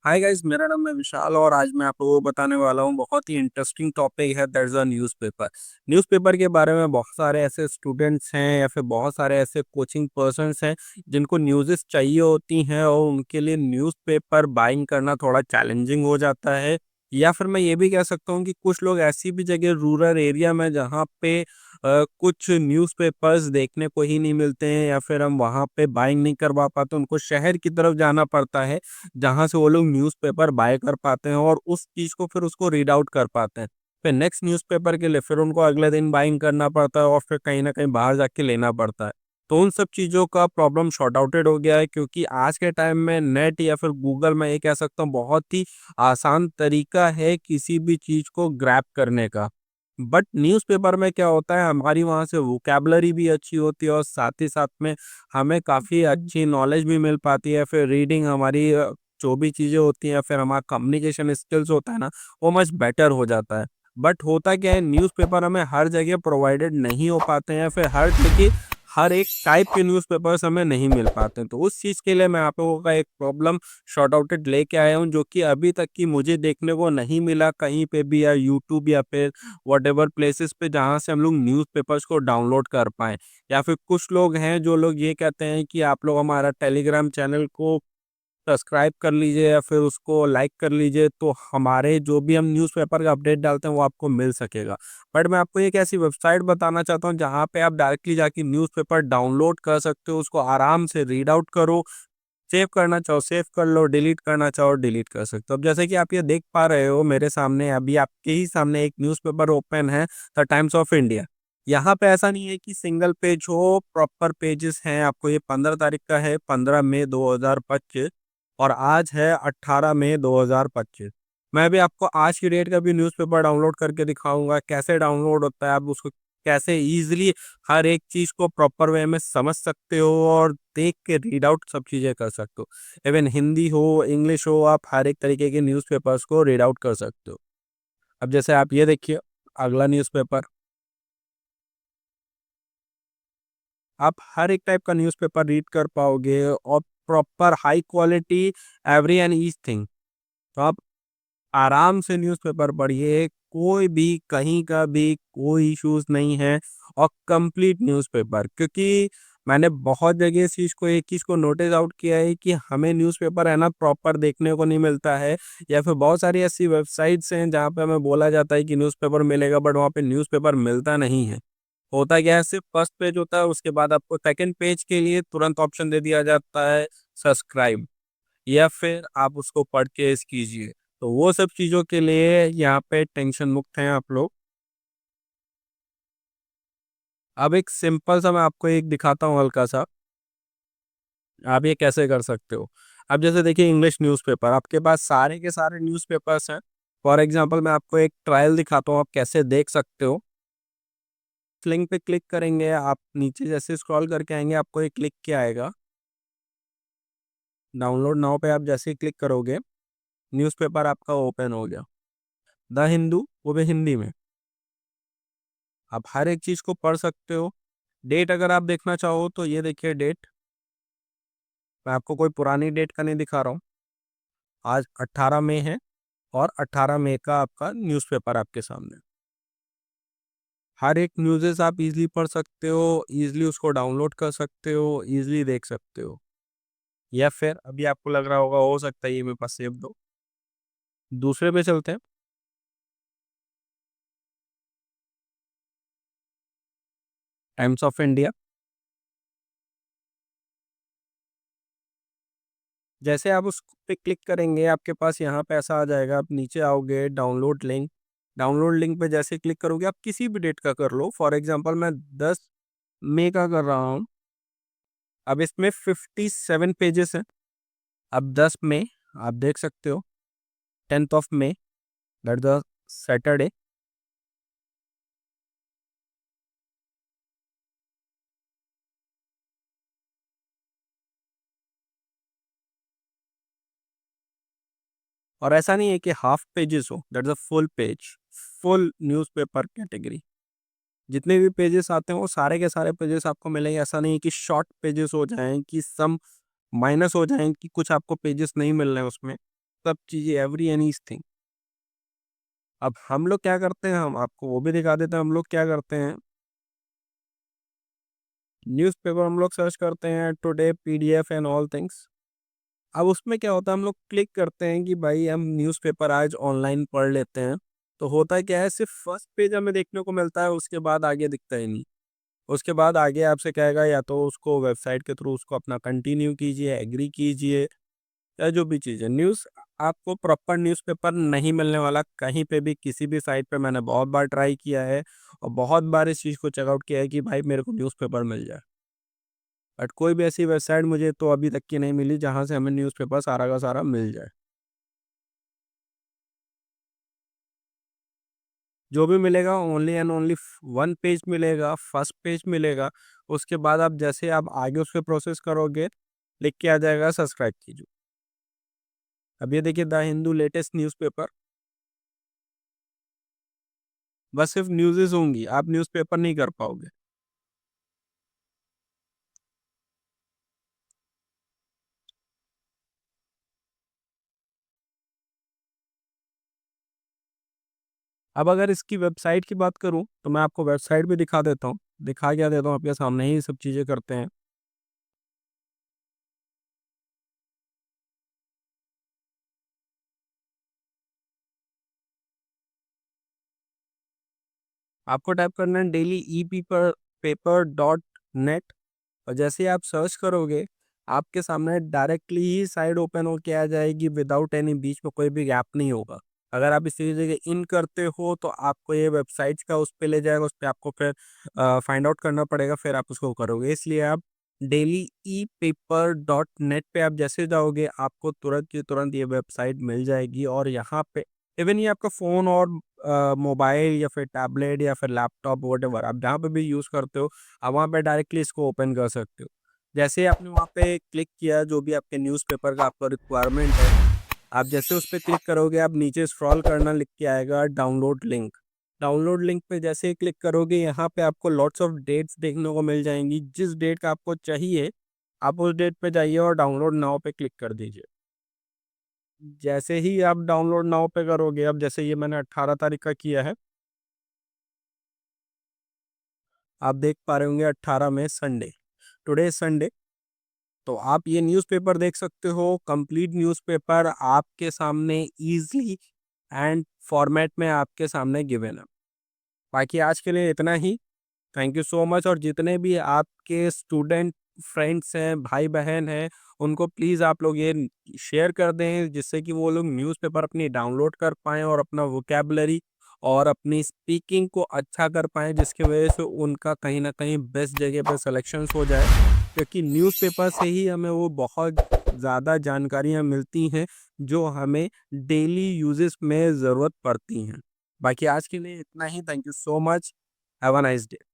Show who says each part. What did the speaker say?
Speaker 1: Hi guys, मेरा नाम है विशाल और आज मैं आप लोगों को बताने वाला हूँ। बहुत ही इंटरेस्टिंग टॉपिक है, दैट्स अ न्यूज़पेपर। न्यूज़पेपर के बारे में बहुत सारे ऐसे स्टूडेंट्स हैं या फिर बहुत सारे ऐसे कोचिंग पर्सन्स हैं जिनको न्यूज़ेस चाहिए होती हैं और उनके लिए न्यूज़पेपर बाइंग करना थोड़ा चैलेंजिंग हो जाता है। या फिर मैं ये भी कह सकता हूँ कि कुछ लोग ऐसी भी जगह रूरल एरिया में जहाँ पे कुछ न्यूज़पेपर्स देखने को ही नहीं मिलते हैं या फिर हम वहाँ पे बाइंग नहीं करवा पाते, उनको शहर की तरफ जाना पड़ता है जहाँ से वो लोग न्यूज़पेपर बाय कर पाते हैं और उस चीज़ को फिर उसको रीड आउट कर पाते हैं। फिर नेक्स्ट न्यूज़पेपर के लिए फिर उनको अगले दिन बाइंग करना पड़ता है और फिर कहीं न कहीं बाहर जाके लेना पड़ता है। तो उन सब चीज़ों का प्रॉब्लम सॉर्ट आउटेड हो गया है क्योंकि आज के टाइम में नेट या फिर गूगल, मैं ये कह सकता हूँ, बहुत ही आसान तरीका है किसी भी चीज़ को ग्रैब करने का। बट न्यूज़पेपर में क्या होता है, हमारी वहाँ से वोकैब्युलरी भी अच्छी होती है और साथ ही साथ में हमें काफ़ी अच्छी नॉलेज भी मिल पाती है। फिर रीडिंग हमारी जो भी चीज़ें होती हैं, फिर हमारा कम्युनिकेशन स्किल्स होता है ना, वो मच बेटर हो जाता है। बट होता क्या है, न्यूज़पेपर हमें हर जगह प्रोवाइडेड नहीं हो पाते हैं, फिर हर जगह हर एक टाइप के न्यूज़पेपर्स हमें नहीं मिल पाते हैं। तो उस चीज़ के लिए मैं आप लोगों का एक प्रॉब्लम सॉर्ट आउटेड लेके आया हूँ, जो कि अभी तक की मुझे देखने को नहीं मिला कहीं पे भी, या यूट्यूब या फिर व्हाटएवर प्लेसेस पे जहाँ से हम लोग न्यूज़पेपर्स को डाउनलोड कर पाएँ। या फिर कुछ लोग हैं जो लोग ये कहते हैं कि आप लोग हमारा टेलीग्राम चैनल को सब्सक्राइब कर लीजिए या फिर उसको लाइक कर लीजिए, तो हमारे जो भी हम न्यूज़पेपर का अपडेट डालते हैं वो आपको मिल सकेगा। बट मैं आपको एक ऐसी वेबसाइट बताना चाहता हूँ जहाँ पे आप डायरेक्टली जाके न्यूज़पेपर डाउनलोड कर सकते हो, उसको आराम से रीड आउट करो, सेव करना चाहो सेव कर लो, डिलीट करना चाहो डिलीट कर सकते हो। अब जैसे कि आप ये देख पा रहे हो मेरे सामने, अभी आपके ही सामने एक न्यूज़पेपर ओपन है, द टाइम्स ऑफ इंडिया। यहाँ पे ऐसा नहीं है कि सिंगल पेज हो, प्रॉपर पेजेस हैं। आपको ये 15 तारीख का है, 15 मई 2025, और आज है 18 मई 2025। मैं अभी आपको आज की डेट का भी न्यूज़पेपर डाउनलोड करके दिखाऊंगा, कैसे डाउनलोड होता है, आप उसको कैसे इजीली हर एक चीज़ को प्रॉपर वे में समझ सकते हो और देख के रीड आउट सब चीज़ें कर सकते हो। इवन हिंदी हो, इंग्लिश हो, आप हर एक तरीके के न्यूज़पेपर्स को रीड आउट कर सकते हो। अब जैसे आप ये देखिए, अगला न्यूज़पेपर, आप हर एक टाइप का न्यूज़पेपर रीड कर पाओगे और proper high quality every and each thing. तो आप आराम से न्यूज़पेपर पढ़िए, कोई भी कहीं का भी कोई इश्यूज़ नहीं है, और कंप्लीट न्यूज़पेपर, क्योंकि मैंने बहुत जगह इस चीज़ को एक चीज़ को नोटिस आउट किया है कि हमें न्यूज़पेपर है ना प्रॉपर देखने को नहीं मिलता है, या फिर बहुत सारी ऐसी वेबसाइट्स हैं जहाँ पे हमें बोला जाता है कि न्यूज़पेपर मिलेगा, बट वहाँ पे न्यूज़पेपर मिलता नहीं है। होता क्या है, सिर्फ फर्स्ट पेज होता है, उसके बाद आपको सेकंड पेज के लिए तुरंत ऑप्शन दे दिया जाता है सब्सक्राइब, या फिर आप उसको परचेज़ कीजिए। तो वो सब चीज़ों के लिए यहाँ पे टेंशन मुक्त हैं आप लोग। अब एक सिंपल सा मैं आपको एक दिखाता हूँ हल्का-सा, आप ये कैसे कर सकते हो। अब जैसे देखिए, इंग्लिश न्यूज़पेपर, आपके पास सारे के सारे न्यूज़पेपर्स हैं। फॉर एग्ज़ाम्पल मैं आपको एक ट्रायल दिखाता हूँ, आप कैसे देख सकते हो। लिंक पे क्लिक करेंगे, आप नीचे जैसे स्क्रॉल करके आएँगे, आपको एक लिख के आएगा, डाउनलोड नाउ पे आप जैसे ही क्लिक करोगे, न्यूज़पेपर आपका ओपन हो गया। द हिंदू, वो भी हिंदी में। आप हर एक चीज़ को पढ़ सकते हो। डेट अगर आप देखना चाहो तो ये देखिए डेट, मैं आपको कोई पुरानी डेट का नहीं दिखा रहा हूँ। आज 18 मई है और 18 मई का आपका न्यूज़पेपर आपके सामने। हर एक न्यूज़ेस आप इज़िली पढ़ सकते हो, इज़िली उसको डाउनलोड कर सकते हो, इज़िली देख सकते हो। या फिर अभी आपको लग रहा होगा, हो सकता है ये मेरे पास सेव दो। दूसरे पे चलते हैं, टाइम्स ऑफ इंडिया। जैसे आप उस पे क्लिक करेंगे, आपके पास यहाँ पे ऐसा आ जाएगा, आप नीचे आओगे, डाउनलोड लिंक पे जैसे क्लिक करोगे, आप किसी भी डेट का कर लो। फॉर एग्ज़ाम्पल मैं 10 मई का कर रहा हूँ। अब इसमें 57 पेजेस हैं। अब 10 मई, आप देख सकते हो, 10th of May, that the Saturday. और ऐसा नहीं है कि हाफ पेजेस हो, that the full page, full newspaper category. जितने भी पेजेस आते हैं वो सारे के सारे पेजेस आपको मिलेंगे। ऐसा नहीं है कि शॉर्ट पेजेस हो जाएँ, कि सम माइनस हो जाएँ, कि कुछ आपको पेजेस नहीं मिल रहे हैं उसमें। सब चीज़ें, एवरी एनी थिंग। अब हम लोग क्या करते हैं, हम आपको वो भी दिखा देते हैं हम लोग क्या करते हैं। न्यूज़पेपर हम लोग सर्च करते हैं today, PDF and all things. अब उसमें क्या होता है, हम लोग क्लिक करते हैं कि भाई हम न्यूज़पेपर आज ऑनलाइन पढ़ लेते हैं। तो होता क्या है, सिर्फ फर्स्ट पेज हमें देखने को मिलता है, उसके बाद आगे दिखता ही नहीं। उसके बाद आगे आपसे कहेगा या तो उसको वेबसाइट के थ्रू उसको अपना कंटिन्यू कीजिए, एग्री कीजिए, या जो भी चीज़ है। न्यूज़ आपको प्रॉपर न्यूज़पेपर नहीं मिलने वाला कहीं पे भी, किसी भी साइट पे। मैंने बहुत बार ट्राई किया है और बहुत बार इस चीज़ को चेकआउट किया है कि भाई मेरे को न्यूज़पेपर मिल जाए, बट कोई भी ऐसी वेबसाइट मुझे तो अभी तक की नहीं मिली जहाँ से हमें न्यूज़पेपर सारा का सारा मिल जाए। जो भी मिलेगा only and only one page मिलेगा, फर्स्ट पेज मिलेगा। उसके बाद आप जैसे आप आगे उस पे प्रोसेस करोगे, लिख के आ जाएगा सब्सक्राइब कीजिए। अब ये देखिए, द हिंदू लेटेस्ट न्यूज़पेपर। बस सिर्फ न्यूज़ेस होंगी, आप न्यूज़पेपर नहीं कर पाओगे। अब अगर इसकी वेबसाइट की बात करूँ तो मैं आपको वेबसाइट भी दिखा देता हूँ। दिखा क्या देता हूँ, आपके सामने ही सब चीज़ें करते हैं। आपको टाइप करना है डेली ई पेपर पेपर डॉट नेट। और जैसे ही आप सर्च करोगे, आपके सामने डायरेक्टली ही साइट ओपन होके आ जाएगी, विदाउट एनी बीच में कोई भी गैप नहीं होगा। अगर आप इसी जगह इन करते हो तो आपको ये वेबसाइट्स का उस पे ले जाएगा, उस पे आपको फिर फाइंड आउट करना पड़ेगा, फिर आप उसको करोगे। इसलिए आप डेली ई पेपर डॉट नेट पे आप जैसे जाओगे, आपको तुरंत की तुरंत ये वेबसाइट मिल जाएगी। और यहाँ पे इवन ये आपका फ़ोन और मोबाइल या फिर टैबलेट या फिर लैपटॉप वट आप जहाँ पे भी यूज़ करते हो, आप वहाँ पे डायरेक्टली इसको ओपन कर सकते हो। जैसे ही आपने वहाँ पे क्लिक किया, जो भी आपके न्यूज़पेपर का आपका रिक्वायरमेंट है, आप जैसे उस पे क्लिक करोगे, आप नीचे स्क्रॉल करना, लिख के आएगा डाउनलोड लिंक। डाउनलोड लिंक पे जैसे ही क्लिक करोगे, यहाँ पे आपको लॉट्स ऑफ डेट्स देखने को मिल जाएंगी। जिस डेट का आपको चाहिए, आप उस डेट पे जाइए और डाउनलोड नाउ पे क्लिक कर दीजिए। जैसे ही आप डाउनलोड नाउ पे करोगे, अब जैसे ये मैंने 18 तारीख का किया है, आप देख पा रहे होंगे 18 में संडे, टुडे संडे। तो आप ये न्यूज़पेपर देख सकते हो, कंप्लीट न्यूज़पेपर आपके सामने इजीली एंड फॉर्मेट में आपके सामने गिवन है। बाकी आज के लिए इतना ही। Thank you so much. और जितने भी आपके स्टूडेंट फ्रेंड्स हैं, भाई बहन हैं, उनको प्लीज़ आप लोग ये शेयर कर दें, जिससे कि वो लोग न्यूज़पेपर अपनी डाउनलोड कर पाएँ और अपना वोकैबुलरी और अपनी स्पीकिंग को अच्छा कर पाएँ, जिसकी वजह से उनका कहीं न कहीं बेस्ट जगह पे सिलेक्शंस हो जाए। क्योंकि न्यूज़पेपर से ही हमें वो बहुत ज़्यादा जानकारियाँ मिलती हैं, जो हमें डेली यूजेस में ज़रूरत पड़ती हैं। बाकी आज के लिए इतना ही। Thank you so much. Have a nice day.